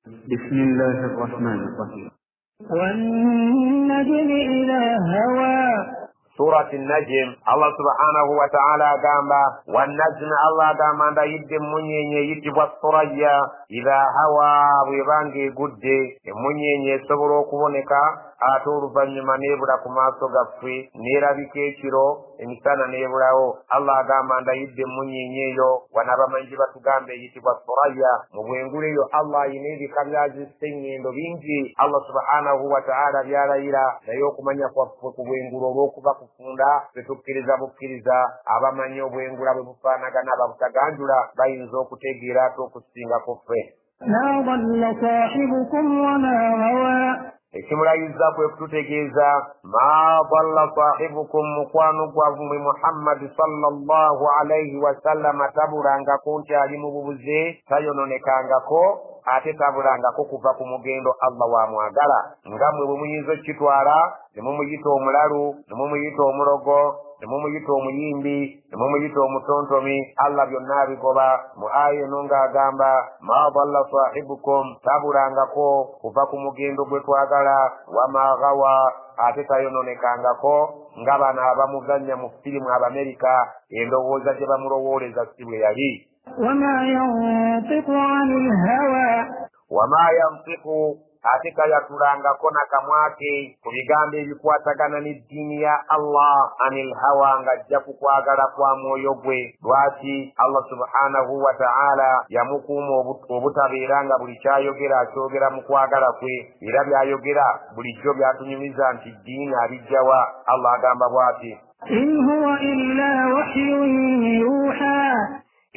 بسم الله الرحمن الرحيم. والنجم إذا هوى. سورة النجم الله سبحانه وتعالى قام والنجم الله قام عند يد منين يتبع الثريا إذا هوى ويبانجي قد منين يصبروا كونك aturu banyuma nebula kumaaso gaffe nerabikeekiro emisana nebulawo Allah agamba ndayidde munyinyeeyo wanabamanyi batugambe eyitibwa Suraya mu bwengulu eyo Allah ayina ebika byazissa ennyendo bingi Allah subhanahu wa ta'ala byalayira naye okumanya kwaffe ku bwengulu olw'okuba kufunda tetukkiriza bukkiriza abamanyi obwengula bwe bufaanagana ababutaganjula bayinza okutegeera ate okusingako ffe. ما ضل صاحبكم وما غوى. ekimulayiza kwe kututegeeza ma dalla sahibukum mukwano gwavumwe Muhammad sallallahu alayhi wa sallam tabulangako nti ali mu bubuze tayononekangako ate tabulangako kuva ku mugendo Allah wamwagala nga mwe bwe muyinza okitwala ne mumuyita omulalu ne mumuyita omulogo ne mumuyita omuyimbi ne mumuyita omutontomi Allah byonna abigoba mu aya eno ng'agamba ma dalla sahibukum tabulangako kuva ku mugendo gwe twagala wama gawa ate tayononekangako nga bano abamuganya mu firimu Abamerika endowooza gye bamulowooleza si bwe yali. وما ينطق عن الهوى. وما ينطق ate kayatulangako nakamwake ku bigambo ebikwatagana n'eddiini ya Allah anil hawa ng'ajja ku kwagala kwa mwoyo gwe. Lwaki Allah subhanahu wa ta'ala yamukuuma obutabeera nga buli kyayogera akyogera mu kwagala kwe era byayogera bulijjo byatunyumiza nti ddiini abijjawa. Allah agamba bw'ati إن هو إلا وحي يوحى.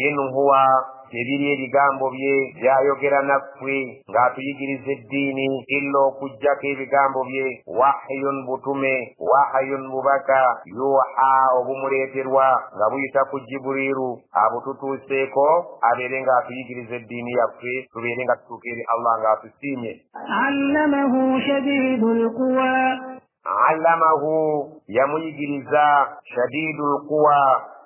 in huwa ebiri ebigambo bye byayogera naffe ng'atuyigiriza eddiini illa okuggyako ebigambo bye wahyun butume wahyun bubaka yuha obumuleeterwa nga buyita ku Jibuliru abututuuseeko abeere ng'atuyigiriza eddiini yaffe tubeere nga tutuuka eri Allah ng'atusiimye. علمه شديد القوى. allamahu yamuyigiriza shadidul quwa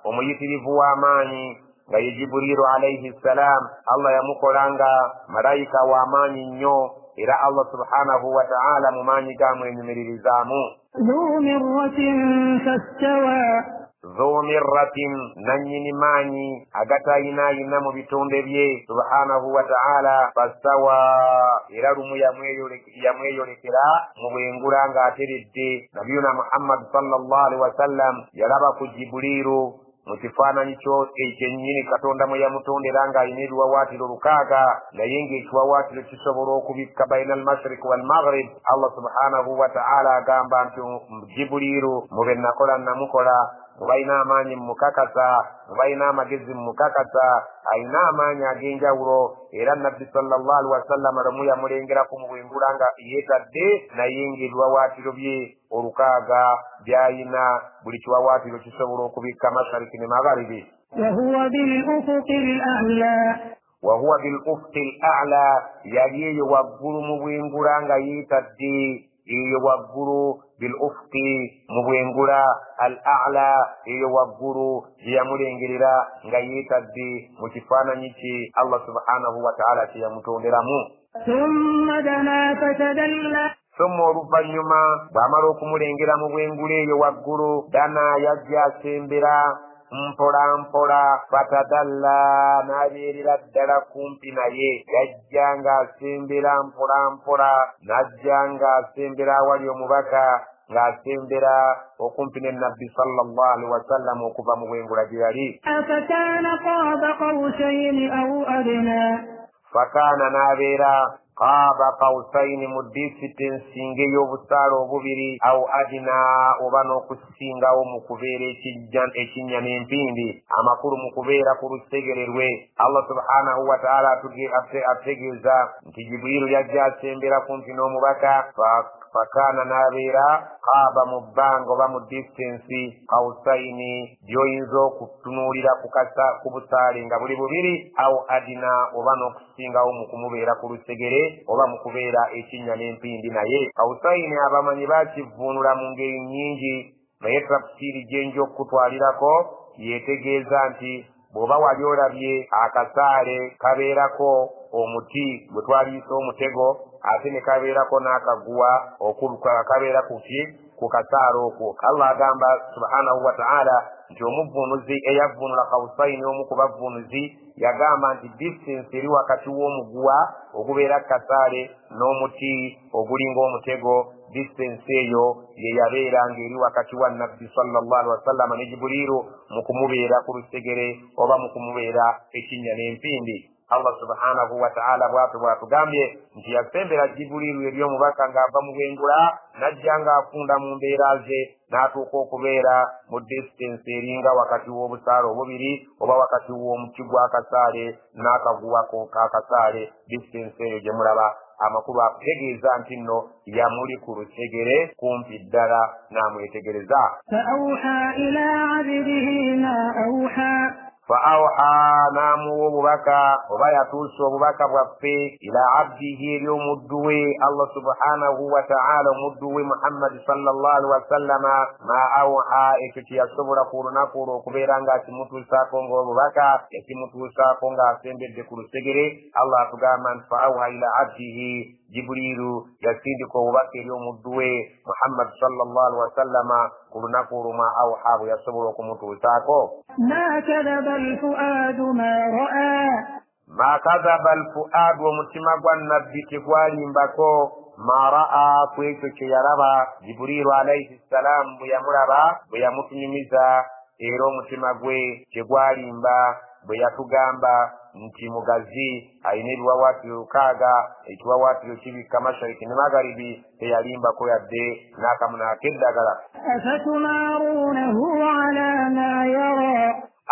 omuyitirivu w'amaanyi nga ye Jibuliru alayhi salam. Allah yamukolanga malayika w'amaanyi nnyo era Allah subhanahu wa ta'ala mu maanyi gamwenyumiririzaamu. ذو مرة فاستوى. ذو مرة nannyini maanyi agatayinaayina mu bitonde bye subhanahu wa ta'ala fastawa era lumu yamweyolekera mu bwengula ng'ateredde. nabiyuna Muhammad sallallahu alaihi wasallam yalaba ku Jibuliru mu kifaananyi kyo ekyennyini Katonda mwe yamutondera ng'alina ebiwawaatiro 6 naye ng'ekiwawaatiro kisobola okubikka baina al-mashriq wal-maghrib. Allah subhanahu wa ta'ala agamba nti Jibuliru mube nakola namukola mubalina amaanyi mumukakasa mubalina amagezi mumukakasa alina amaanyi ag'enjawulo era nabbi sallallahu alaihi wasallam lumu yamulengeraku mu bwengula nga yeetadde naye ng'ebiwawaatiro bye 6 byayina buli kiwawaatiro kisobola okubikka mashariki ne magharibi. wahuwa bil ufuqi al-a'la yali eyo waggulu mu bwengula nga yeetadde eyo waggulu bil ufuqi mu bwengula al-a'la eyo waggulu gye yamulengerera nga yeetadde mu kifaananyi kye Allah subhanahu wa ta'ala kye yamutonderamu. Summa oluvannyuma bw'amala okumulengera mu bwengula eyo waggulu dana yajja asembera mpola mpola fatadalla n'abeerera ddala kumpi naye. yajja ng'asembera mpola mpola n'ajja ng'asembera awali omubaka ng'asembera okumpi ne nabbi sallallahu alaihi wasallam okuva mu bwengula gye yali. Fakaana n'abeera qaaba qawsayni mu disitansi ng'ey'obusaala obubiri aw adina oba n'okusingawo mu kubeera ekinnya n'empindi amakulu mu kubeera ku lusegere lwe. Allah subhanahu wa ta'ala ategeeza nti Jibuliru yajja asembera kumpi n'omubaka fakaana n'abeera qaaba mu bbanga oba mu disitansi qawsayni by'oyinza okutunuulira ku busaale nga buli bubiri aw adina oba n'okusingawo mu kumubeera ku lusegere oba mu kubeera ekinnya n'empindi. naye qawsayni abamanyi baakivvuunula mu ngeri nnyingi naye tafsiri gye nja okutwalirako yetegeeza nti bw'oba wali olabye akasaale kabeerako omuti gwe twaliisa omutego ate ne kabeerako n'akaguwa kabeera ku kasaale okwo. Allah agamba subhanahu wa ta'ala nti omuvvuunuzi eyavvuunula kawusaini omu ku bavvuunuzi yagamba nti distance eri wakati w'omuguwa ogubeera ku kasaale n'omuti ogulinga omutego, distance eyo ye yabeera ng'eri wakati wa nabbi sallallahu alaihi wasallam ne Jibuliru mu kumubeera ku lusegere oba mu kumubeera ekinnya n'empindi. Allah subhanahu wa ta'ala bw'atugambye nti yasembera Jibuliru eri omubaka ng'ava mu bwengula n'ajja ng'afunda mu mbeera ze n'atuuka okubeera mu distance eringa wakati w'obusaale obubiri oba wakati w'omuti gw'akasaale n'akaguwa k'akasaale. Distance eyo gye mulaba amakulu akutegeeza nti nno yamuli ku lusegere kumpi ddala n'amwetegereza. فأوحى نامو ببكى وبيتوس وببكى بوفي إلى عبده اليوم الدوي الله سبحانه وتعالى مدوي محمد صلى الله عليه وسلم ما أوحى إكتي الصبر قرنا قرو كبيرانغا تموتوسا كونغو ببكى يتموتوسا كونغا سيمبر دكولو سجري الله تقامان فأوحى إلى عبده جبريل يسيدك وبكى اليوم الدوي محمد صلى الله عليه وسلم قرنا قرو ما أوحى ويصبر كموتوساكو ما كذب الفؤاد ما رأى ما كذب الفؤاد ومتمغ النبي تقوالي مبكو ما رأى كويتو كياربا جبريل عليه السلام بيامربا بيامتنميزا ero mutima gwe tegwalimba bwe yatugamba nti mugazi ayina ebiwawaatiro 6 ekiwawaatiro kibikka mashariki ne magharibi teyalimbako yadde n'akamu ak'eddagala.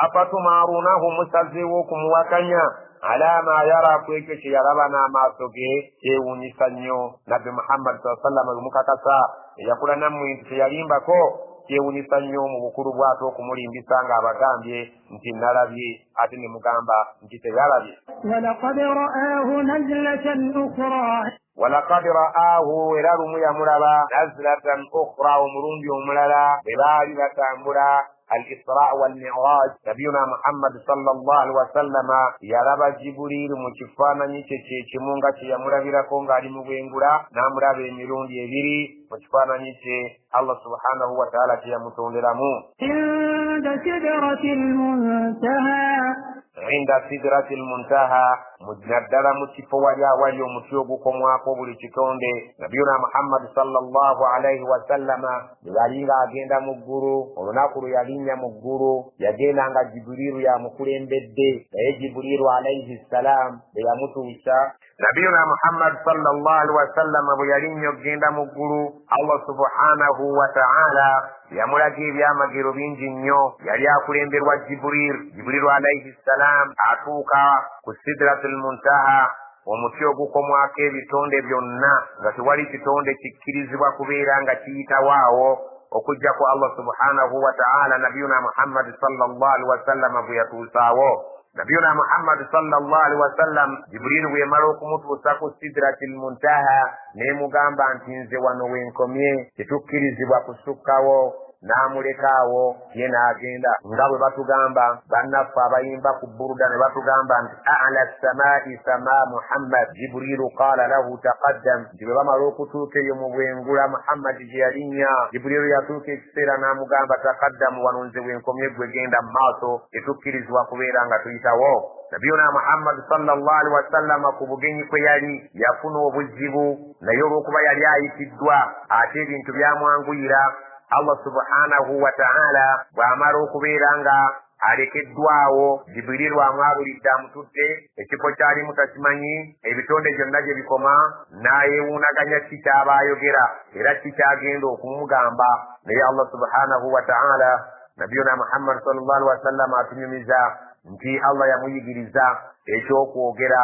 Afatumarunahu musazeewo okumuwakanya ala ma yara kwekyo kye yalaba n'amaaso ge kyewuunyisa nnyo. Nabbi Muhammad sallallahu alaihi wasallam mukakasa eyakula nammwe nti teyalimbako kyewuunyisa nnyo mu bukulu bw'ate okumulimbisa ng'abagambye nti nalabye ate ne mugamba nti teyalabye. ولقد رآه إلى رمي مرابا نزلة أخرى ومرون بأملالا ببالي بتعملا الإسراء والمعراج. نبينا محمد صلى الله عليه وسلم يرى جبريل مشفانا نيتشي مونغا يمرا بلا كونغا لمغينغورا نامرا بميرون يبيري مشفانا نيتشي الله سبحانه وتعالى يمتون لرمو عند سدرة المنتهى عند سدرة المنتهى مجندرا متفواليا واليو متيوغو كمواكو بلتكونde نبينا محمد صلى الله عليه وسلم yalinga agenda mu ggulu olunaku lwe yalinnya mu ggulu yagenda nga Jibuliru yamukulembedde naye Jibuliru alayhi salam bwe yamutuusa nabiyuna Muhammad sallallahu alaihi wasallam bwe yalinnya okgenda mu ggulu Allah subhanahu wa ta'ala yamulaga ebyamagero bingi nnyo. Yali akulemberwa Jibuliru alayhi salam atuuka ku sidratul muntaha omuti ogukomwako ebitonde byonna nga tewali kitonde kikkirizibwa kubeera nga kiyitawaawo okujjako Allah subhanahu wa ta'ala nabiyuna Muhammad sallallahu alaihi wasallam bwe yatuusaawo. Nabiyuna Muhammad sallallahu alaihi wasallam Jibril bwe yamala okumutuusa ku sidratil muntaha n'emugamba nti nze wano wenkomye tetukkirizibwa kusukkawo n'amulekaawo ye n'agenda nga bwe batugamba bannaffe abayimba ku buruda ne batugamba nti a'la samaa'i samaa Muhammad Jibrilu qaala lahu taqaddam. nti bwe bamala okutuuka eyo mu bwengula Muhammad gye yalinnya Jibrilu yatuuka ekiseera n'amugamba taqaddamu wano nze wenkomye gwe genda mu maaso tetukkirizibwa kubeera nga tuyitawo. Nabiyuna Muhammad sallallahu alaihi wasallam ku bugenyi kwe yali yafuna obuzibu naye olw'okuba yali ayitiddwa ate ebintu byamwanguyira Allah subhanahu wa ta'ala bw'amala okubeera nga alekeddwawo Jibuliru amwabulidde amutudde ekifo kyalimu takimanyi ebitonde byonna gye bikoma n'ayeewuunaganya ki ky'aba ayogera era ki kyagenda okumugamba. naye Allah subhanahu wa ta'ala nabiyuna Muhammad sallallahu alaihi wasallam atunyumiza nti Allah yamuyigiriza ekyokwogera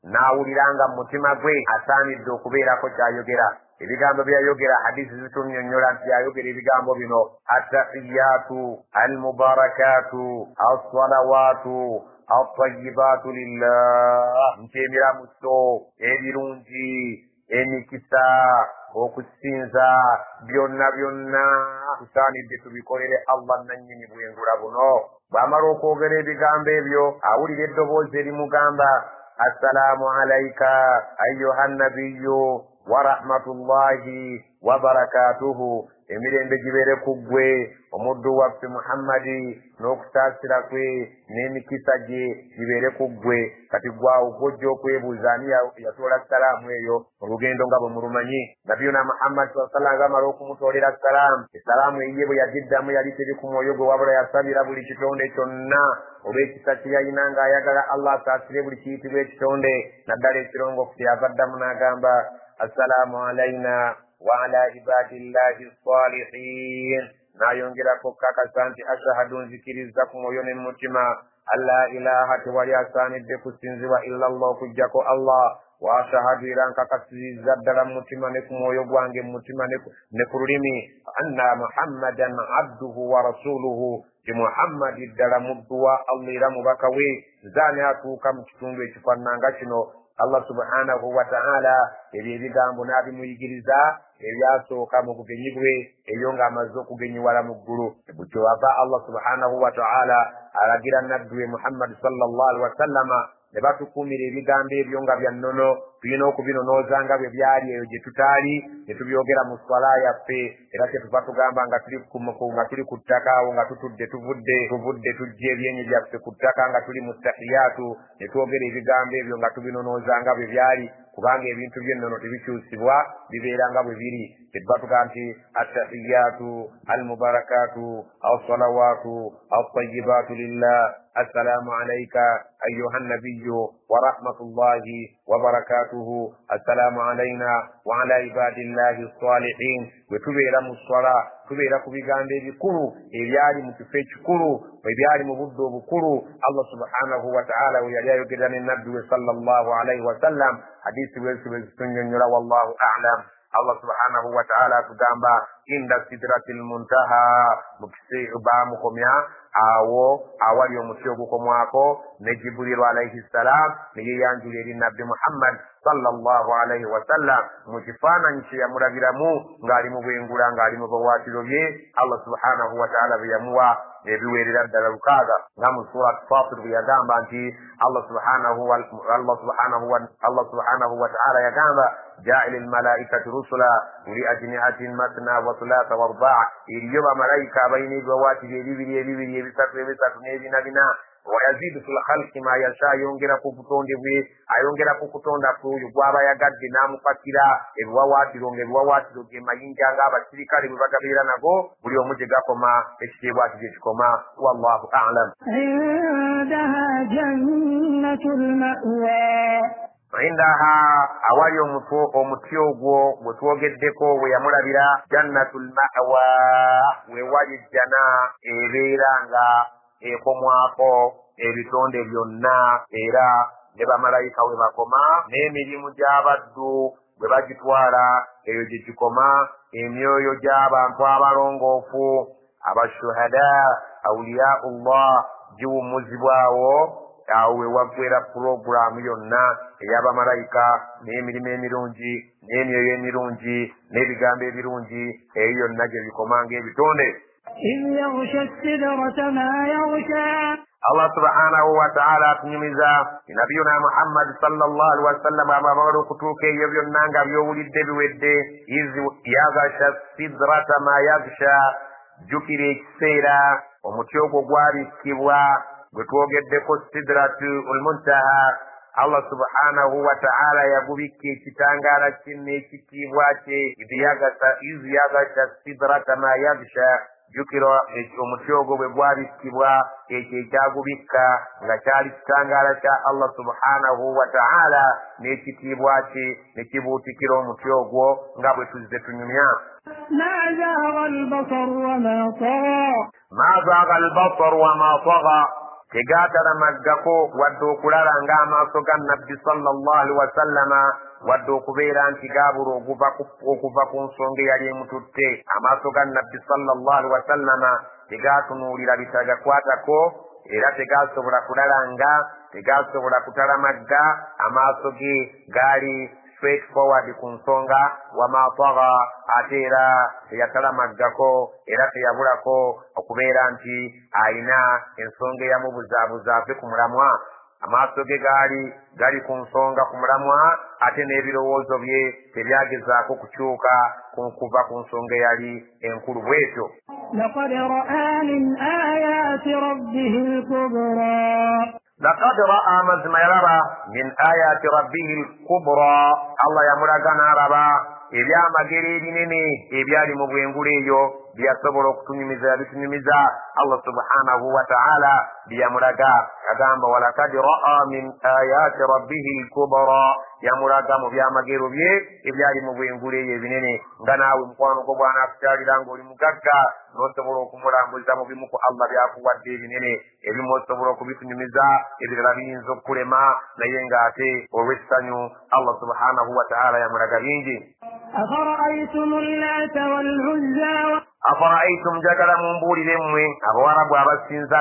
n'awuliranga mu mutima gwe asaanidde okubeerako ky'ayogera. ebigambo byayogera hadisi zitunnyonnyola nti yayogera ebigambo bino attahiyatu almubarakatu assalawatu attayibatu lillah nti emiramuso ebirungi emikisa okusinza byonna byonna tusaanidde tubikolere Allah nannyini bwengula buno. Bw'amala okwogera ebigambo ebyo awulira eddoboozi erimugamba assalaamu alayka ayyuha nabiyyu wa rahmatullahi wa barakatuhu, emirembe gibeere ku ggwe omuddu waffe Muhammadi n'okusaasira kwe n'emikisa gye gibeere ku ggwe. Kati gwawo gw'ojja okwebuuza ani yatoola salaamu eyo olugendo nga bwe mulumanyi. Nabiyuna Muhammad sallallahu amala okumutoolera salaamu, esalaamu eyiye bwe yagiddamu yali teri ku mwoyo gwe, wabula yasabira buli kitonde kyonna olw'ekisa kye yalina ng'ayagala Allah asaasire buli kiyitibwa ekitonde. Naddala ekirongo kyeyava addamu n'agamba assalaamu alayna wa ala ibadillahi salihin, n'ayongerako kakasa nti ashahadu nzikiriza ku mwoyo ne mu mutima alla ilaha tewali asaanidde kusinzibwa illa Allah okujjako Allah, wa ashahadu era nkakasizza ddala mu mutima ne ku mwoyo gwange mu mutima ne ku lulimi anna muhammadan abduhu wa rasuluhu, ti Muhammadi ddala muddu wa Allah era mubaka we. Zaani atuuka mu kitundu ekifaananga kino Allah subhanahu wa ta'ala ebyo ebigambo n'abimuyigiriza ebyasooka mu bugenyi bwe eyo ng'amaze okugenyiwala mu ggulu. Butyo ava Allah subhanahu wa ta'ala alagira nabbi we Muhammad sallallahu alaihi wa sallama ne batukuumira ebigambo ebyo nga bya nnono, tulina okubinonooza nga bwe byali eyo gye tutaali ne tubyogera mu swala yaffe, era kyetuva tugamba nga tuli ku ttaka awo nga tuvudde tujja ebyenyi byaffe ku ttaka nga tuli mu tahiyatu, ne twogera ebigambo ebyo nga tubinonooza nga bwe byali, kubanga ebintu by'ennono tebikyusibwa bibeera nga bwe biri. Kyetuva tugamba nti attahiyatu almubarakatu assalawatu attayibatu lillah assalamu alayka ayyuha nabiyyu wa rahmatullahi wa barakatuhu assalamu alayna wa ala ibadillahi salihin. Bwe tubeera mu swala tubeera ku bigambo ebikulu ebyali mu kifo ekikulu ebyali mu budde obukulu Allah subhanahu wa ta'ala we yali ayogerera ne nabbi we sallallahu alayhi wa sallam. Hadisi bwe zitunnyonnyola wallahu a'lam. Allah subhanahu wa ta'ala tugamba inda sidratil muntaha, mu kiseera baamukomya awo awali omuti ogukomwako ne Jibrilu alayhi salam ne yeyanjula eri nabbi Muhammad sallallahu alayhi wa sallam mu kifaananyi kye yamulabiramu ng'ali mu bwengula ng'ali mu bawaatiro bye. Allah subhanahu wa ta'ala bwe yamuwa ebiweerera ddala 6 nga mu surat Fatir bwe yagamba nti Allah subhanahu wa ta'ala yagamba ja'ilil malaikati rusula uli ajnihatin matna wa thulatha wa ruba', iliyo bamalayika abalina ebiwawaatiro ebibiri ebisatu n'ebina wa yazidu fil khalqi ma yasha, ayongera ku butonde bwe, ayongera ku kutonda kwoyo gwaba yagadde n'amupakira ebiwawaatiro ng'ebiwawaatiro ge mayinja ng'abasirikale bwe bagabeera nago buli omu gye gakoma ekitiibwa ati gye kikoma. Wallahu a'lam. indaha jannatul ma'wa, indaha awali omuti ogwo gwe twogeddeko we yamulabira jannatul ma'wa, we wali jjana ebeera nga ekomwako ebitonde byonna, era ne bamalayika we bakoma n'emirimu gy'abaddu bwe bagitwala eyo gye kikoma, emyoyo gy'abantu abalongoofu abashuhada awliyaullah giwummuzibwawo awo we waggwera puroguramu yonna ey'abamalayika n'emirimu emirungi n'emyoyo emirungi n'ebigambo ebirungi eyo yonna gye bikoma ng'ebitonde. إذ يغشى السدرة ما يغشى. Allah subhanahu wa ta'ala atunyumiza nabiyuna Muhammad sallallahu alaihi wasallam amabalo okutuuka ebyo byonna nga byowulidde biwedde. Iz yaghsha sidrata ma yaghsha, jjukira ekiseera omuti ogwo gwabikibwa gwe twogeddeko sidratul muntaha. Allah subhanahu wa ta'ala yagubikka ekitangaala kye n'ekitiibwa kye. Iz yaghsha sidrata ma yaghsha, jjukira omuti ogwo bwe gwabikibwa ekyo ekyagubikka nga kyali kitangaala kya Allah subhanahu wa ta'ala n'ekitiibwa kye ne kibuutikira omuti ogwo nga bwe tuzze tunyumya. ما زاغ البصر وما طغى. ما زاغ البصر وما طغى, tegaatalammagako wadde okulaba ng'amaaso ga nabbi sallallahu alaihi wasallama, wadde okubeera nti gaabula okuva ku nsonga eyali emututte. Amaaso ga nabbi sallallahu alaihi wasallama tegaatunuulira bitagakwatako, era tegaasobola kulalanga, tegaasobola kutalamagga. Amaaso ge gaali straight forward ku nsonga wama tagha ate era teyatalamaggako era teyabulako okubeera nti ayina ensonga eyamubuzaabuza ave ku mulamwa. Amaaso ge gali ku nsonga ku mulamwa ate n'ebirowoozo bye tebyagezaako kukyuka kuva ku nsonga eyali enkulu bw'etyo. لقد رأى من آيات ربه الكبرى لقد رأى مزما يرى من آيات ربه الكبرى الله يمرغنا ربا ebyamagero ebinene ebyali mu bwengulu eyo byasobola okutunyumiza bitunyumiza Allah subhanahu wa ta'ala byamulaga agamba walakad ra'a min ayati rabbihi al-kubra yamulaga mu byamagero bye ebyali mu bwengulu eyo ebinene nga naawe mukwano gwo bwana akukyalira ng'oli mugagga n'osobola okumulambuza mu bimu ku Allah byakuwadde ebinene ebimu osobola okubitunyumiza ebirala biyinza okukulema naye ng'ate olw'essanyu Allah subhanahu wa ta'ala yamulaga bingi. أفرأيتم اللات والعزى أفرأيتم جدل منبول لمي أبوارب وابسنزا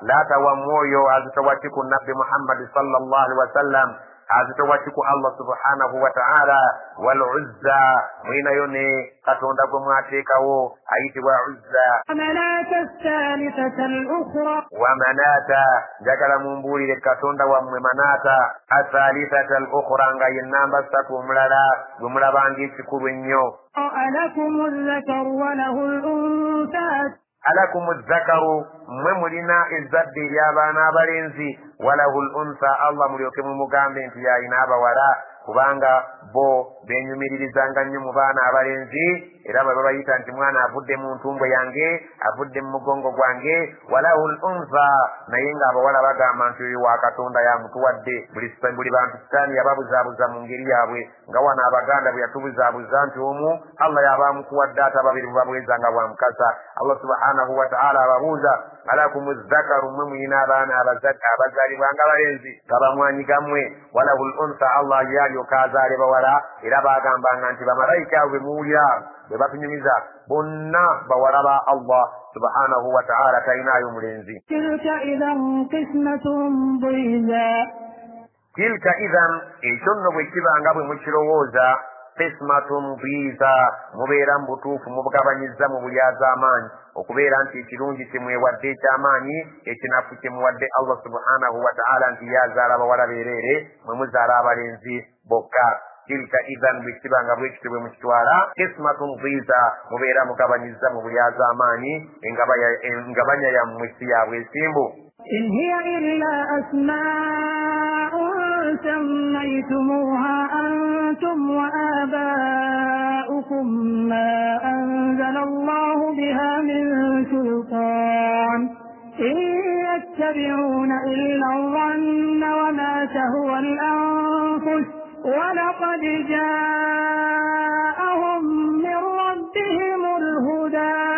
لاتا ومويو أزتواتك النبي محمد صلى الله عليه وسلم أزتواتك الله سبحانه وتعالى والعزى من يوني قطوندا بماتيكو أيت وعزى ومناة الثالثة الأخرى ومناة جدل منبول لكطوندا ومناة الثالثة الأخرى غينام بستكو مللا بانجي شكو ألكم الذكر وله الأنثى ألكم الذكر مملنا الزد يا بانا بلنزي وله الأنثى الله مليوكم مقامين في عيناب ولا kubanga bo benyumiririzanga nnyo mu baana abalenzi era bwe babayita nti mwana avudde mu ntumbwe yange avudde mu mugongo gwange walahul unsa naye ng'abawala bagamba nti oyo wa Katonda yamutuwadde buli bantu sitaani yababuzaabuza mu ngeri yaabwe nga wano abaganda bwe yatubuzaabuza nti omu Allah yabaamukuwadde ate ababiri bubabweza nga bwamukasa Allah subhanahu wa ta'ala ababuuza alakumu zakaru mwe muyina abaana abazaalibwa nga balenzi nga bamwanyigamwe walahul unsa Allah yalyoka azaale bawala era bagambanga nti bamalayika bwe muwulira bwe batunyumiza bonna bawala ba Allah subhanahu wa ta'ala talinayo mulenzi. Tilka idhan ekyo nno bwe kibanga bwe mukirowooza qismatun dhiza mubeera mbutuufu mubugabanyiza mu bulyaza amaanyi okubeera nti ekirungi kyemwewadde ekyamaanyi ekinafu kyemuwadde Allah subhanahu wa ta'ala nti yazaala bawala bereere mwe muzaala abalenzi bokka. Tilka idhan bwe kibanga bwe kityo bwe mukitwala qismatun dhiza mubeera mugabanyiza mu bulyaza amaanyi engabanya yammwe si ya bwesimbu. إن هي إلا أسماء سميتموها أنتم وآباؤكم ما أنزل الله بها من سلطان إن يتبعون إلا الظن وما تهوى الأنفس ولقد جاءهم من ربهم الهدى.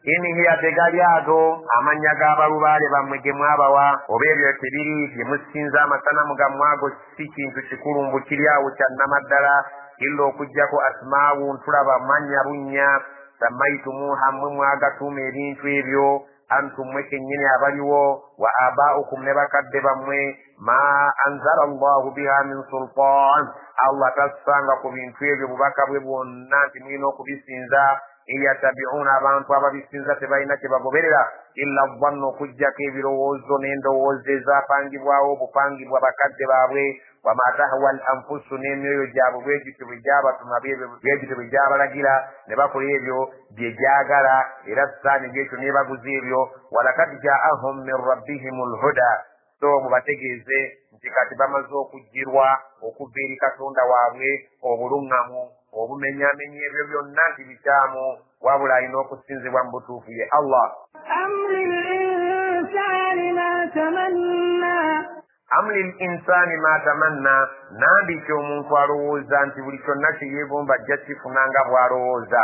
Inihiya tegalyago amanya g'abalubaale bammwe ge mwabawa oba ebyo tebiri bye musinza amasanamu gammwe ago si kintu kikulu mbu kiri awo kyannamaddala illa okuggyako asmaawu ntulaba manya bunnya sammayitumuha mmwe mwagatuuma ebintu ebyo antum mwe kennyini abaliwo wa abaa'ukum ne bakadde bammwe ma anzala Allahu biha min sultaan Allah tassanga ku bintu ebyo bubaka bwe bwonna nti mulina okubisinza eyatabi'una abantu ababisinza tebalina kye bagoberera illa dhannu okuggyako ebirowoozo n'endowooza ezapangibwawo obupangibwa bakadde baabwe wama tahwa al anfusu n'emyoyo gyabwe bwegityo bwe gyabatuma bwegityo bwe gyabalagira ne bakola ebyo bye gyagala era saani gyekyo nebaguza ebyo walakad ja'ahum min rabbihim alhuda so mubategeeze nti kati bamaze okujjirwa okuva eri Katonda waabwe obuluŋŋamu obumenyaamenya ebyo byonna nti bikyamu wabula alina okusinzibwa mu butuufu ye Allah. Amli l-insaani ma tamanna nambi ky'omuntu alowooza nti buli kyonna kye yeegomba ajja kifuna nga bw'alowooza.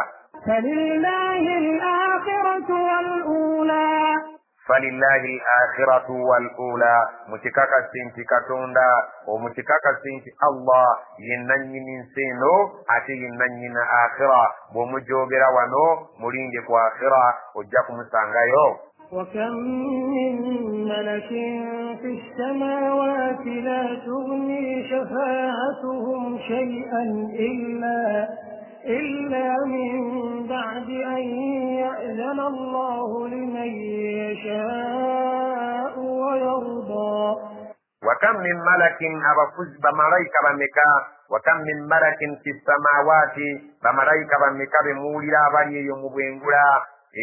Falillahi al-akhiratu wal-ula mukikakasi nti Katonda omukikakasi nti Allah yennannyini nsi eno ate yennannyina akhira bw'omujogera wano mulinde ku akhira ojja kumusangayo. وكم من ملك في السماوات لا تغني شفاعتهم شيئا إلا من بعد أن يأذن الله لمن يشاء ويرضى. وكم من ملك أبفز بملايكة بمكا وكم من ملك في السماوات بملايكة بمكا بمولي بني يوم بينغلا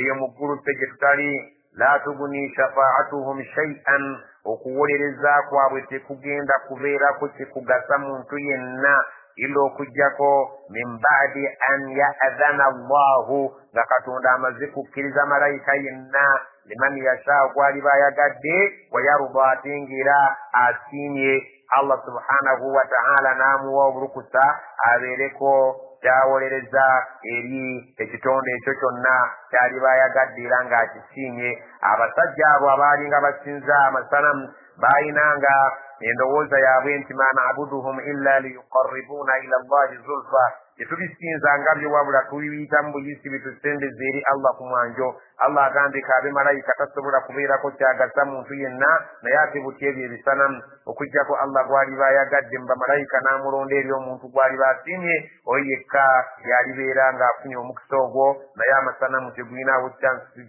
يوم غرو تجتري لا تغني شفاعتهم شيئا okuwole rezakwabwe tekugenda kubeera kukigasa muntu yenna ilo okujjako min baadi an ya'dhana Allahu nga Katonda amaze kukkiriza malayika yenna liman yashaa gwaliba ayagadde wayarda atengira asiimye Allah subhanahu wa ta'ala n'amuwa obulukusa abeereko kyawolereza eri ekitonde ekyo kyonna kyaliba ayagadde era ng'akisiimye. Abasajja abo abaalinga basinza amasanamu baayinanga endowooza yaabwe nti ma na'buduhum illa liyuqarribuna ila Allahi zulfa, tetubisinzanga byo wabula tubiyitamu buyisi bitusendeze eri Allah ku mwanjo. Allah agambika abe malayika tasobola kubeerako kyagasa muntu yenna, naye ate buti ebyo ebisanamu okujjako Allah gwaliba ayagadde mu bamalayika n'amulonda eri omuntu gwaliba asiimye, oyo yekka yalibeera ng'afunye omukisa ogwo, naye amasanamu tegulinawo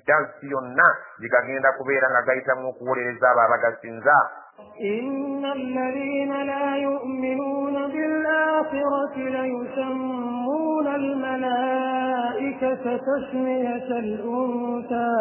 kyansi yonna gigagenda kubeera nga gayitamu okuwolereza abo abagasinza. إن الذين لا يؤمنون بالآخرة ليسمون الملائكة تسمية الأنثى.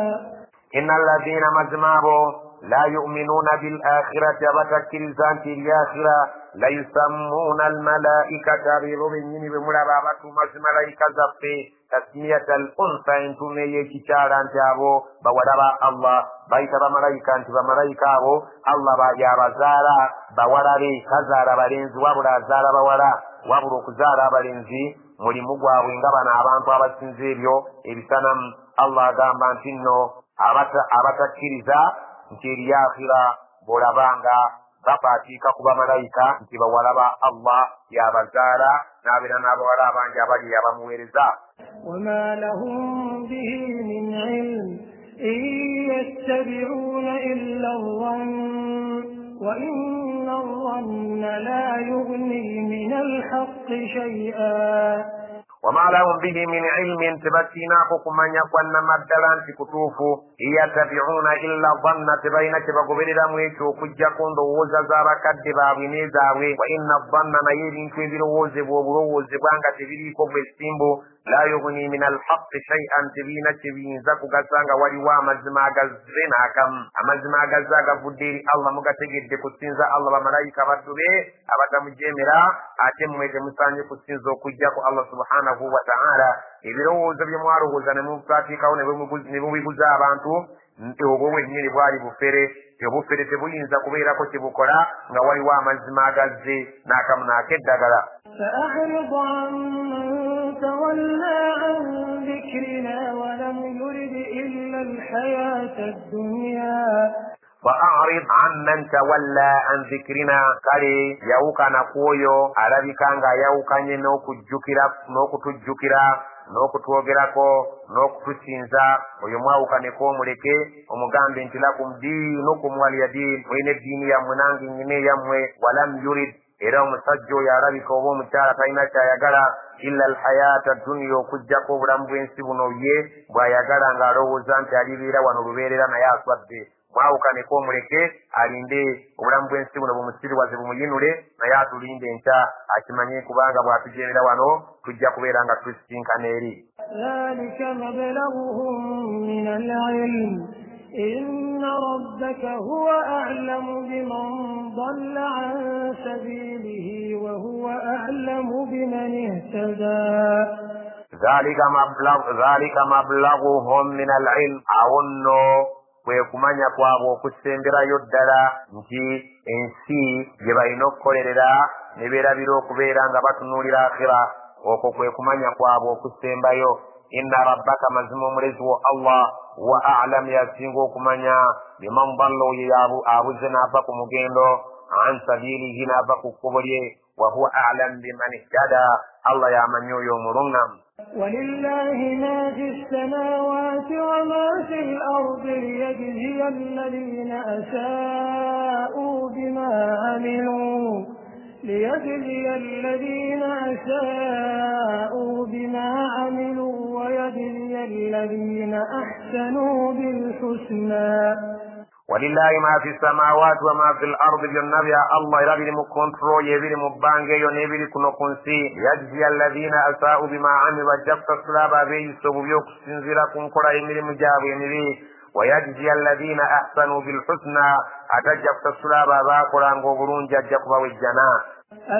إن الذين مزمابو لا يؤمنون بالآخرة وتكرزان في الآخرة ليسمون الملائكة بربين بملابابة مزملائكة زفي تسمية الأنثى انتم يكتارا انتابو بودبا الله baita bamalayika nti bamalayika abo Allah bajabazaala bawalabe kazaala balenzi wabula azaala bawala wabula okuzaala abalenzi mulimu gwabwe nga bano abantu abasinza ebyo ebisanamu. Allah agamba nti nno abatakkiriza nti eri akhira bw'olabanga bapaatiika ku bamalayika nti bawala ba Allah yabazaala n'abeera n'abawala abangi abali abamuweereza. وما لهم به من علم إن يتبعون إلا الظن وإن الظن لا يغني من الحق شيئا. وما لهم به من علم تبتيناكم من يقوى مدلان تكتوفوا يتبعون إلا الظن تبينك بقبل دمويك وكجاكم دووزا زارا كدبا بنيزاوي وإن الظن نيرين كبير ووزب وبروز بانك تبيريكم بالسيمبو لا يغني من الحق شيئا تبين زكو غسانغا ولوا مزماغزنا كم مزماغزاغا فديري الله مغتجد كتنزا الله وملائكه بدوبه ابدا مجمرا اتم مجمساني كتنزو كجاكو الله سبحانه وتعالى ibirowozo by'omwarowoza ne mupratikawo ne bubiguza abantu nti obwo bwennyini bwali bufere obufere tebuyinza kubeerako kyebukola nga waliwo amazima agazze n'akamu n'akeddagala. فأعرض عمن تولى عن ذكرنا ولم يرد إلا الحياة الدنيا. فأعرض عمن تولى عن ذكرنا kale yawuka nakuoyo alabika nga yawukanye n'okutujjukira n'okutwogerako n'okutusinza oyo mwawukaneko omuleke omugambe nti lakum diinukum waliya diin, mulina eddiini yammwe nange nnyina eyammwe. walam yurid, era omusajja oyo alabika oba omukyala talina kyayagala illa alhayata dunya, okujjako obulamu bw'ensi buno ye bw'ayagala ng'alowooza nti alibeera wano lubeerera naye aswadde. mwawukaneko omuleke alinde obulamu bw'ensi buno bumusiriwaze bumuyinule, naye atulinde enkya akimanye kubanga bw'atujeemera wano tujja kubeera nga tusisinkana eri. ذلك مبلغهم من العلم إن ربك هو أعلم بمن ضل عن سبيله وهو أعلم بمن اهتدى. ذلك مبلغهم من العلم أونو kwekumanya kwabwe okusemberayo ddala nti ensi gye balina okukolerera ne beerabira okubeera nga batunuulira akhira, okwo kwekumanya kwabwe okusembayo. inna rabbaka, mazima omulezi wo Allah wa a'lam, yasinga okumanya biman dalla oyo abuze n'ava ku mugendo, an sabilihi n'ava ku kkubo lye, wa huwa a'lam biman ihtada. Allah yamanyi oyo omulungamu. ولله ما في السماوات وما في الأرض ليجزي الذين أساءوا بما عملوا ويجزي الذين أحسنوا بالحسنى. ولله ما في السماوات وما في الأرض بالنبي الله يرابي مكونترول يبيري مبانجي يونيبيري كنو كنسي يجزي الذين أساءوا بما عملوا وجبت السلابة بيسوا بيوك سنزلكم قرأ يميري مجاب يميري ويجزي الذين أحسنوا بالحسنى أتجبت السلابة باقرا نقولون ججبوا والجناء.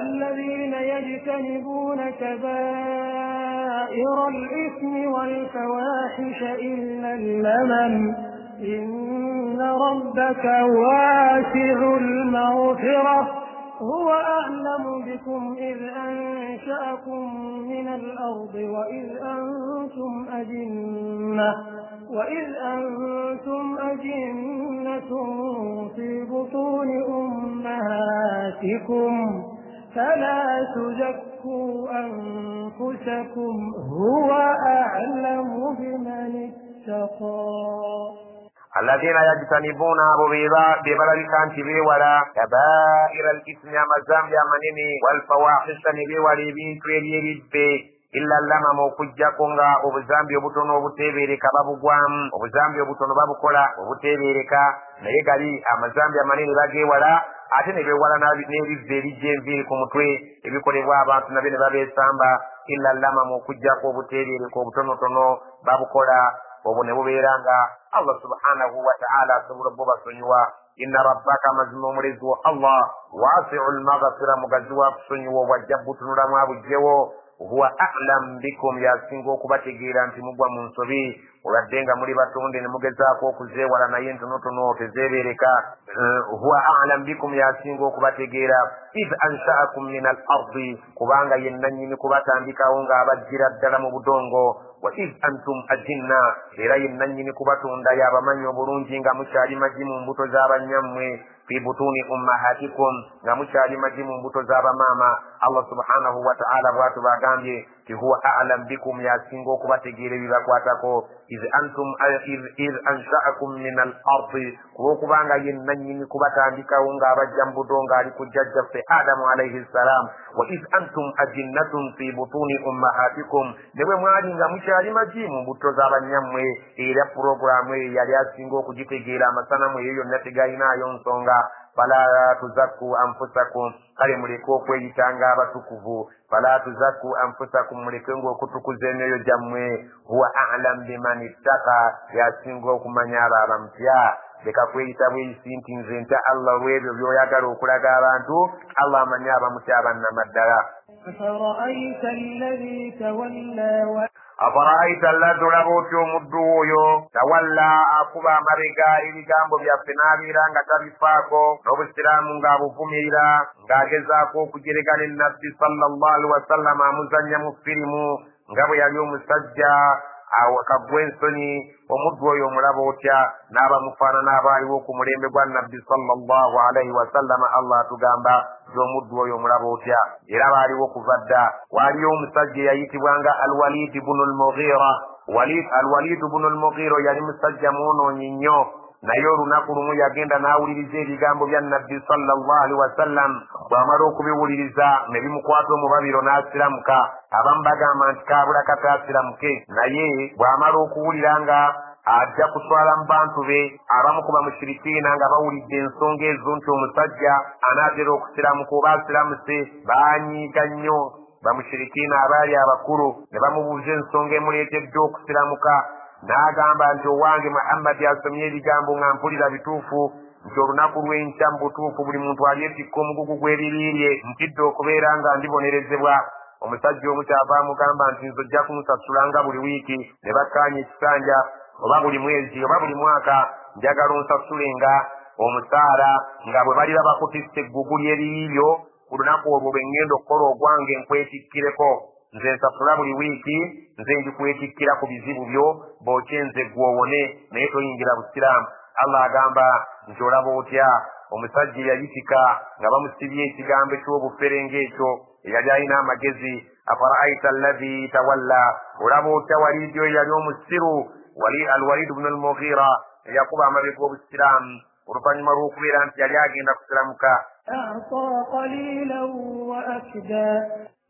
الذين يجتنبون كبائر الإثم والفواحش إلا اللمم إن ربك واسع المغفرة هو أعلم بكم إذ أنشأكم من الأرض وإذ أنتم أجنة في بطون أمهاتكم فلا تزكوا أنفسكم هو أعلم بمن اتقى. الذين يجتنبون ببلغ تبي ولا كبائر الإثم مزام يا منيني والفواحش نبي ولبين كريري إلا لما موكجاكونغا obuzambi obutono obutebereka babugwamu obuzambi obutono babukola obutebereka naye gali amazambi amanene bagewala ate ne bewala n'ebivve ebijja enviiri ku mutwe ebikolebwa abantu nabyo ne babesamba illa lama mukujjako obutebereka obutonotono babukola obwo ne bubeeranga Allah subhanahu wa ta'ala asobola basonyiwa. Inna rabbaka mazima omulezi wa Allah wasi'ul maghfira mugazi wa kusonyiwa obwajja butunulamu abujjewo. Huwa a'lam bikum yasinga okubategeera nti mugwa mu nsobi olwadde nga muli batonde ne mugezaako okuzeewala naye ntonotono tezeebereka. Huwa a'lam bikum yasinga okubategeera idh ansha'akum min al-ardi kubanga yennannyini kubatandikawo ng'abajjira ddala mu budongo. Wa idh antum ajinna era yennannyini kubatonda y'abamanyi obulungi nga mukyali magi mu mbuto z'abanyammwe fi butuni ummahatikum nga mukyali magi mu mbuto z'abamaama. Allah subhanahu wa ta'ala bw'atu bagambye ti huwa a'lam bikum yasinga okubategeera ebibakwatako idh ansha'akum min al-ardi kubanga yennannyini kubatandikawo ng'abajja mu buto ng'ali ku jjajjaffe Adamu alayhi salam. Wa idh antum ajinnatun fi butuni ummahatikum ne bwe mwali nga mukyali magi mu mbuto z'abanyammwe era puroguramu eyo yali asinga okugitegeera amasanamu eyo yonna tegalinaayo nsonga. Fala tuzakku anfusakum kale muleke okweyitanga abatukuvu. Fala tuzakku anfusakum muleke ng'okutukuza emyoyo gyammwe. Huwa a'lam biman ittaka yasinga okumanya abo abamutya. Leka kweyita bweyisi nti nze ntya Allah olw'ebyo by'oyagala okulaga abantu. Allah amanyi abamutya bannamaddala. Afara'ayta alladhi olaba otya omuddu oyo tawalla akuba amabega ebigambo byaffe n'abeera nga tabifaako n'obusiraamu ng'abuvumirira ng'agezaako okujeregana ennabbi sallallahu alaihi wasallam amuzannya mu firimu nga bwe yali omusajja awakaggwa ensonyi. Omuddu oyo omulaba otya n'abamufaanana abaaliwo ku mulembe gwa nabbi sallallahu alaihi wasallam. Allah atugamba omuddu oyo omulaba otya era baaliwo kuva dda. Waaliyo omusajja yayitibwanga Al-Walid ibn al-Mughira. Al-Walid ibn al-Mughira yali musajja mwonoonyi nnyo naye olunaku lumu yagenda n'awuliriza ebigambo bya nabbi sallallahu alaihi wasallam. Bw'amala okubiwuliriza ne bimukwata omubabiro n'asiramuka. Abamu bagamba nti kaabula kata asiramuke naye bw'amala okuwulira nga ajja kuswala mu bantu be abamu ku bamushirikiina nga bawulidde ensonga ezo nti omusajja anaatera okusiramuka oba asiramuse baanyiiga nnyo bamushirikiina abaali abakulu ne bamubuuza ensonga emuleetedde okusiramuka. N'agamba nti owange Muhammad asomye ebigambo nga mpulira bituufu nti olunaku lw'enkya mu butuufu buli muntu alyetikka omugugu gw'ebibiirye ntidde okubeera nga ndibonerezebwa. Omusajja omu kyava amugamba nti nze ojja kunsasulanga buli wiiki ne bakkaanya ekisanja oba buli mwezi oba buli mwaka njagala onsasulenga omusaala nga bwe baliba bakutisse eggugu ly'ebiyiibyo ku lunaku olwo bwe ngenda okukola ogwange nkwetikkireko. Nze nsasula buli wiiki nze ndikwetikkira ku bizibu byo bw'okyenze gw'owone naye toyingira busiraamu. Allah agamba nti olaba otya omusajja yayitika nga bamusibye ekigambo ky'obufere ng'ekyo eyali alina amagezi. Afara'aita alladhi tawalla, olaba otya waliidi oyo yali omusiru Al-Walid ibn al-Mughira yakuba amabega obusiraamu oluvannyuma lw'okubeera nti yali agenda kusiramuka.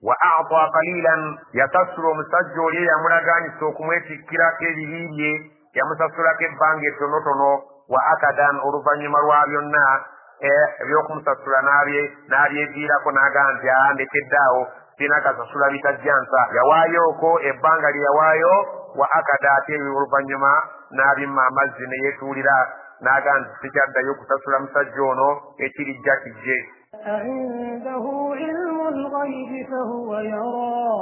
wa a'ta qalilan, yasasula omusajja oli eyamulagaanyisa okumwetikkirako ebibi bye yamusasulako ebbanga ettonotono. wa akadan, oluvannyuma lwa byonna ebyokumusasula n'abyeviirako n'agaa nti ndekeddaawo sina kasasula bitajjansa. yawaayoko ebbanga lye yawaayo. wa akada, ate oluvannyuma n'abimma amazzi ne yeetuulira n'agaa nti sikyaddayo kusasula musajja ono ekirijja kijje. عنده علم الغيب فهو يرى.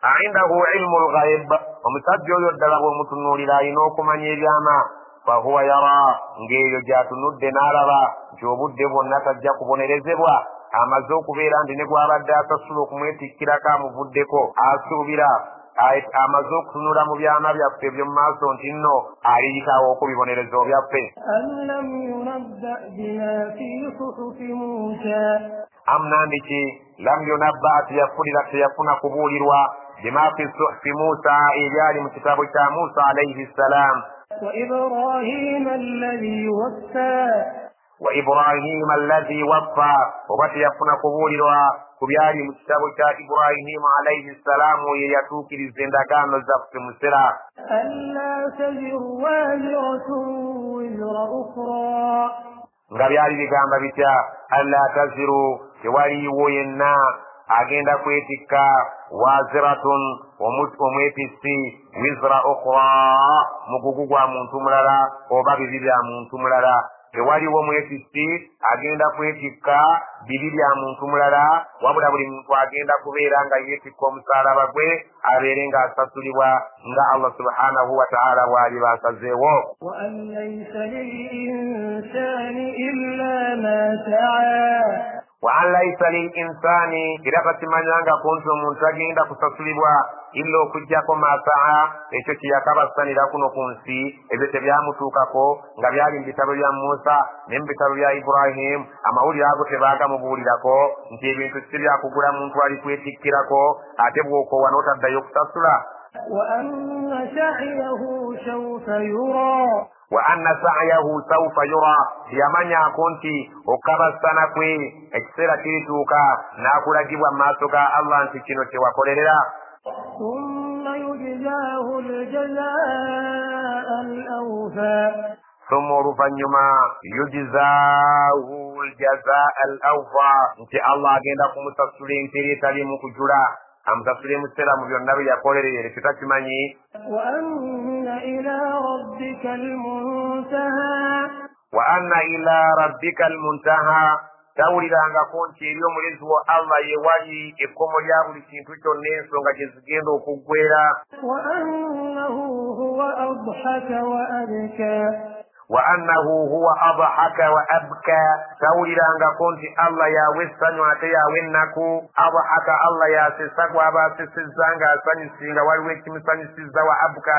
عنده علم الغيب, omusajja oyo ddala bw'omutunuulira alina okumanya ebyama. fahuwa yara, ng'eyo gy'atunudde n'alaba nti obudde bwonna tajja kubonerezebwa. amaze okubeera nti ne gw'abadde asasula okumwetikkirako amuvuddeko asuubira. amaze okutunula mu byama byaffe eby'omu maaso nti nno aliyitawo okubibonerezo byaffe. amnandiki lam yunabba, teyafuna kubuulirwa bima fi suhfi Musa, ebyali mu kitabo kya Musa alayhi ssalam. wa Ibrahima alladhi waffa, oba teyafuna kubuulirwa ku byali mu kitabo kya Ibrahima alayhi ssalam, ye yatuukiriza endagaano zaffe mu sera. nga byali bigamba bitya? alla taziru, tewaliiwo yenna agenda kwetikka waziratun, omwepisi wizra ukhra, mugugu gwa muntu mulala oba bibi bya muntu mulala. tewaliwo mwepisi agenda kwetikka bibi bya muntu mulala, wabula buli muntu agenda kubeera nga yeetikka omusaalaba gwe abeere ng'asasulibwa nga Allah subhanahu wa ta'ala bw'ali basazeewo. wa an laysa lil insani, era bakimanyangako nti omuntu agenda kusasulibwa illa okuggyako masaa, ekyo kyeyakabasanira kuno ku nsi, ebyo tebyamutuukako nga byali mu bitabo bya Musa ne mu bitabo bya Ibrahim. amawulire ago tebaagamubuulirako nti ebintu si byakugula muntu ali kwetikkirako ate bw'okoowa n'otaddayo kusasula. wa anna sa'yahu sawfa yura, yamanyaako nti okukabasana kwe ekiseera kirituuka n'akulagibwa mu maaso ga Allah nti kino kyewakolerera. ثم oluvannyuma yujzaahu aljazaa alawfa, nti Allah agenda kumusasula enteri etalimu kujula, amusasule mu biseera mu byonna bye yakolerera. ekyo takimanyi. wa anna ila rabbika almuntaha, tawulirangako nti eri omulezi wa Allah ye wali ekkomo lya buli kintu kyonna, ensonga gye zigenda okuggwera. wa annahu huwa adhaka wa abka, tawulirangako nti Allah yawe essanyu ate yawe ennaku. adhaka, Allah yasesa gw'aba asesezza ng'asanyusinga waliwo ekimusanyusiza. wa abka,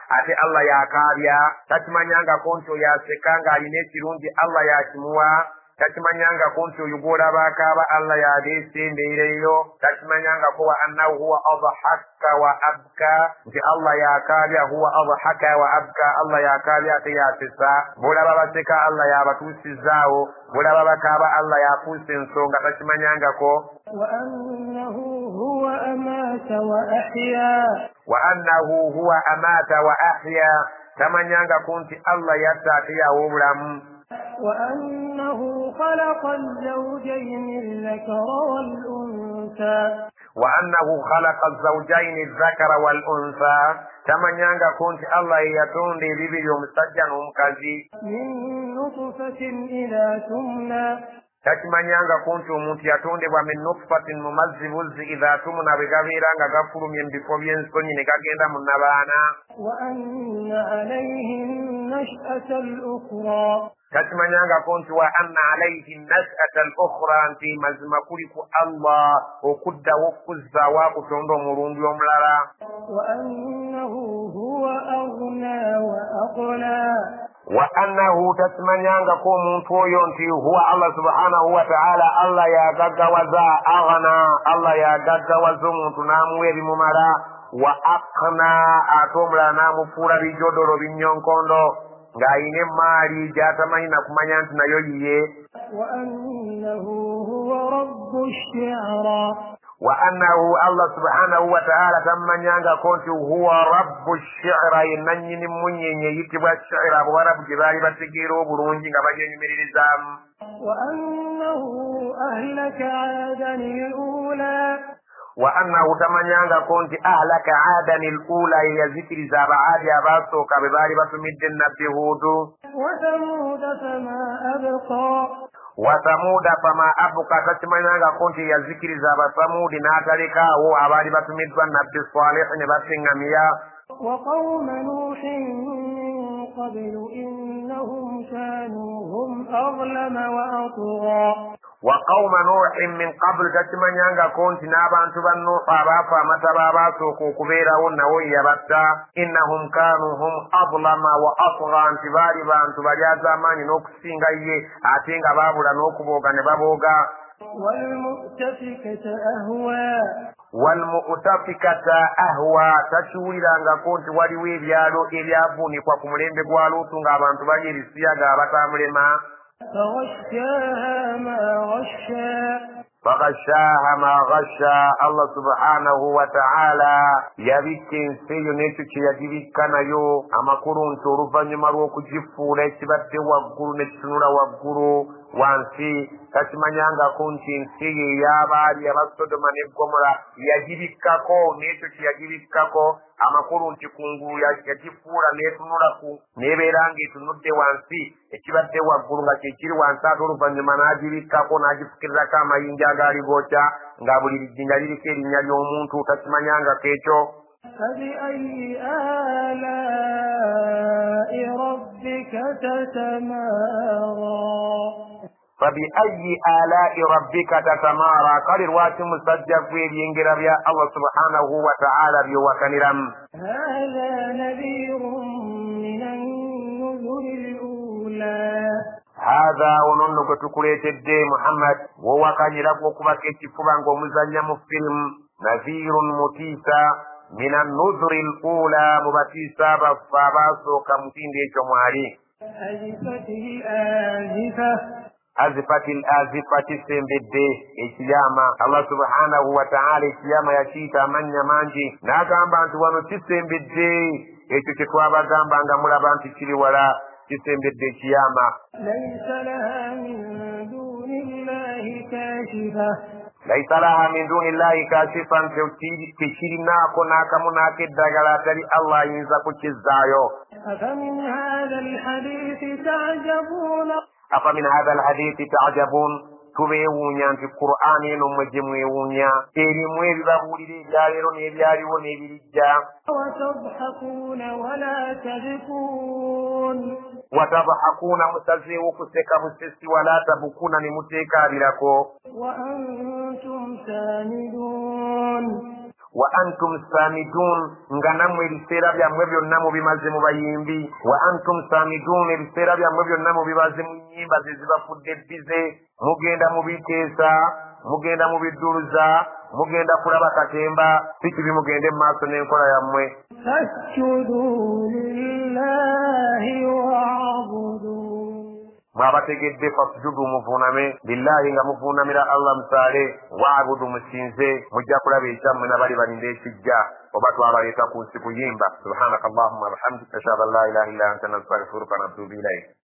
ate Allah yakaabya. takimanyangako nti oyo aseka ng'alina ekirungi Allah yakimuwa. takimanyangako nti oyo gw'olaba akaaba Allah yaleese embeera eyo. takimanyangako wa annahu huwa adhaka wa abka, nti Allah yakaabya. huwa adhaka wa abka, Allah yakaabya ate yasesa. bw'olaba baseka Allah yabatuusizaawo, bw'olaba bakaaba Allah yafuusa ensonga. takimanyangako. wa annahu huwa amaata wa ahya, tamanyangako nti Allah yatta ate yawa obulamu. وأنه خلق الزوجين الذكر والأنثى وأنه خلق الزوجين الذكر والأنثى tamanyangako nti Allah yeyatonda ebibiri omusajja n'omukazi. من نطفة إذا تمنى, takimanyangako nti omuntu yatondebwa min nutfatin mu mazzi buzzi idha tumuna, bwe gabeera nga gafulumye mu bifo by'ensonyi ne gagenda mu nnabaana. وأن عليه النشأة الأخرى, takimanyangako nti wa anna alayhi nas'ata al-ukhra, nti mazima kuli ku Allah okuddawo okuzzaawo akutonda omulundi omulala. وأنه هو أغنى وأقنى, wa annahu tasmanyanga ko muntu oyo nti huwa Allah subhanahu wa ta'ala Allah ya gaggawaza aghna Allah ya gaggawaza omuntu namuwa ebimumala wa aqna atomula namufuula bijodoro binyonkondo ng'ayina emaali gy'atamanyi na kumanya nti nayo yiye wa annahu Allah subhanahu wa ta'ala tammanyangako nti huwa rabbu shi'ra yenanyini munyenye yitibwa shi'ra abawarabu gye baali bategeera obulungi nga balyenyumiririzaamu wa annahu tamanyangako nti ahlaka aadani al-ula yazikiriza abaadi abasooka be baali batumidde nabbi huudu wasamuda fama abuka takimanyangako nti yazikiriza abasamudi n'atalekaawo abaali batumiddwa nabbi salih ne basiŋŋamya وقوم نوح من قبل إنهم كانوا هم أظلم وأطغى وقوم نوح من قبل تتمنيانغا كنت نابانtu bannu abafa amataba abasooka okubeerawo nawo yabatta innahum kanu hum adlama wa atgha nti baali bantu bali azamaanyi n'okusinga ye ate nga baabula n'okubooga ne babooga walmu'tafikata ahwa takiwulirangako nti waliwo ebyalo ebyavuunikwa ku mulembe gwa luutu ng'abantu bali ebisiyaga abatamulema فغشاها ما غشا الله سبحانه وتعالى يبكي سيو نيتو كيجبكنا يو amakuru nti oluvannyuma lw'okugifuula ekibadde waggulu ne kitunula waggulu wansi takimanyangako nti nsi ye ey'abaali aba Sodoma ne Gomora yagibikkako n'ekyo kyeyagibikkako amakulu nti kungulu yagifuula n'etunula n'ebeera ng'etunudde wansi ekibadde waggulu nga kyekiri wansi ate oluvannyuma n'agibikkako n'agifukirirako amayinja agaali gookya nga buli lijjinja liriko erinnya ly'omuntu takimanyangako ekyo فبأي آلاء ربك تتمارى قال الواتم مسجد ويبينجر بيا الله سبحانه وتعالى بيوكنرم هذا نذير من النذر الأولى هذا وننك تكريت الدي محمد ووكنرم وكبك اتفبانك ومزنيا مفيلم نذير متيسا من النذر الأولى مبتيسا بفاباسو كمتين ديشو معالي أزفت الآزفة سنبدي إسياما الله سبحانه وتعالى إسياما يشيتا من يمانجي ناكام بانت وانو تسنبدي إيشو تكوابا غامبا غامولا بانت تشري ولا تسنبدي إسياما ليس لها من دون الله كاشفة ليس لها من دون الله كاشفا تشيرنا كنا كمنا كدغلاتري الله ينزق كزايو أفمن هذا الحديث تعجبون tubeewuunya nti Qur'aani eno mwe gye mwewuunya erimu ebibabuulira ebyaleero n'ebyaliwo n'ebirijja watabhakuuna musazeewo kuseka busesi wala tabukuuna ne muteekaabirako wa antum samidun nga nammwe ebiseera byammwe byonna mubimaze mu bayimbi wa antum samidun ebiseera byammwe byonna mubimaze mu nnyimba ze zibafudde bize mugenda mubiteesa mugenda mubidduluza mugenda kulaba katemba biki bimugende mu maaso n'enkola yammwe mwabategedde fasjudu muvuuname lillahi nga muvuunamira Allah musaale waabudu musinze mujja kulaba ekyammwe nabali balinda ekijja oba twabaleeta ku nsi kuyimba subhanaka allahumma wabihamdika ashhadu an la ilaha illa anta nastaghfiruka wa natubu ilayk